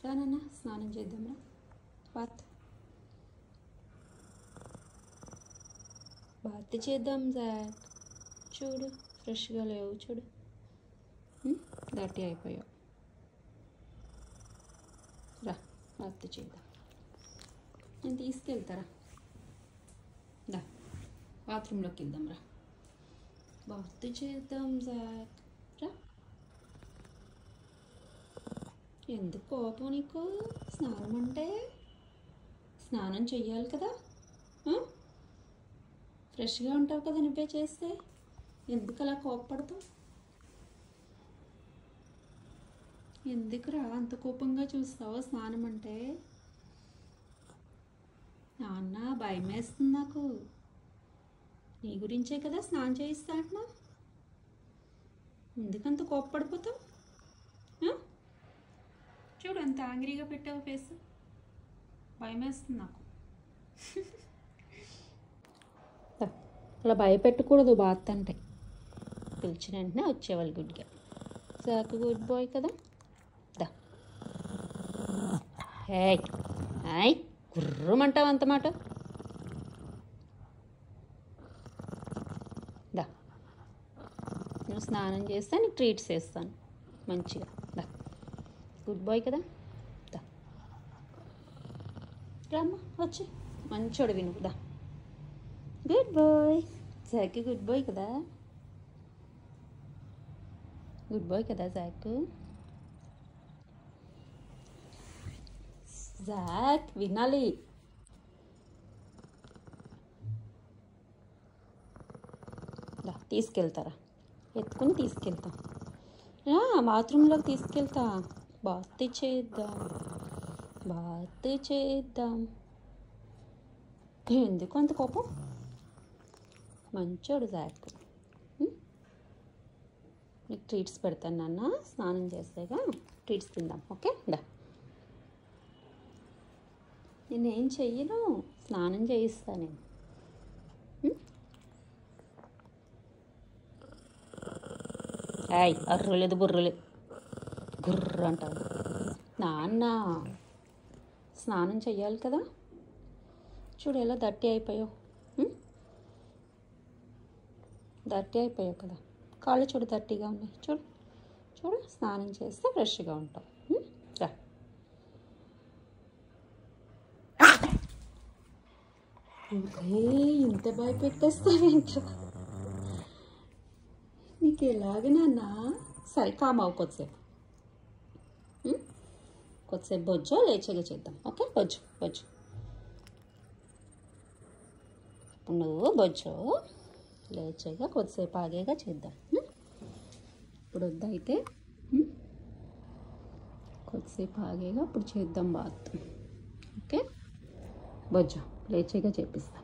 రానన్నా స్నానం చేద్దాంరా. బాత్ చేద్దాం జాక్. చూడు ఫ్రెష్గా లేవు, చూడు దట్టి అయిపోయావు. రా బాత్ చేద్దాం. నేను తీసుకెళ్తారా. దా బాత్రూంలోకి వెళ్దాం రా. బాత్ చేద్దాం జాక్ రా. ఎందుకు కోపం నీకు? స్నానం అంటే స్నానం చెయ్యాలి కదా. ఫ్రెష్గా ఉంటావు కదా నువ్వే చేస్తే. ఎందుకు అలా కోపపడతావు? ఎందుకురా అంత కోపంగా చూస్తావు స్నానం అంటే? నాన్న భయం వేస్తుంది నాకు. నీ గురించే కదా స్నానం చేయిస్తా అంటున్నా. ఎందుకంత కోపపడిపోతావు? చూడు అంత యాంగ్రీగా పెట్టావు ఫేస్. భయం వేస్తుంది నాకు. అలా భయపెట్టకూడదు బాత్ అంటే. పిలిచిన వెంటనే వచ్చేవాళ్ళు గుడ్గా. సాకు గుడ్ బాయ్ కదా. దా హే గుర్రమంటావు అంత మాట. దా నువ్వు స్నానం చేస్తే నీకు ట్రీట్స్ వేస్తాను మంచిగా. దా గుడ్ బాయ్ కదా. దా రామ్మా వచ్చి మంచోడు విను. దా good boy. Jack good boy కదా. గుడ్ బాయ్ కదా జాక్. జాక్ వినాలి. దా తీసుకెళ్తారా, ఎత్తుకుని తీసుకెళ్తా. బాత్రూంలోకి తీసుకెళ్తా. బాత్ చేద్దాం, బాత్ చేద్దాం. ఎందుకు అంత కోపం? మంచోడు జాక్. నీకు ట్రీట్స్ పెడతాను నాన్న. స్నానం చేసేగా ట్రీట్స్ తిందాం. ఓకే దా. నేనేం చెయ్యను, స్నానం చేయిస్తా నేను. అర్రలేదు బుర్రలేదు గుర్ర అంటాను. నాన్న స్నానం చెయ్యాలి కదా. చూడు ఎలా దట్టి అయిపోయావు. దట్టి అయిపోయావు కదా. కాళ్ళు చూడు దట్టిగా ఉన్నాయి. చూడు చూడు స్నానం చేస్తే ఫ్రెష్గా ఉంటావు. రా ఇంత భయపెట్టేస్తావేంట్రా? నీకు ఎలాగ నాన్న. సరే కామావు కొద్దిసేపు. కొద్దిసేపు బొజ్జో లేచగా చేద్దాం. ఓకే బొజ్జు బొజ్జు. ఇప్పుడు నువ్వు బొజ్జో లేచగా కొద్దిసేపు ఆగేగా చేద్దాం. ఇప్పుడు వద్దయితే కొద్దిసేపు ఆగేగా అప్పుడు చేద్దాం బాత్. ఓకే బొజ్జో లేచగా చేపిస్తా.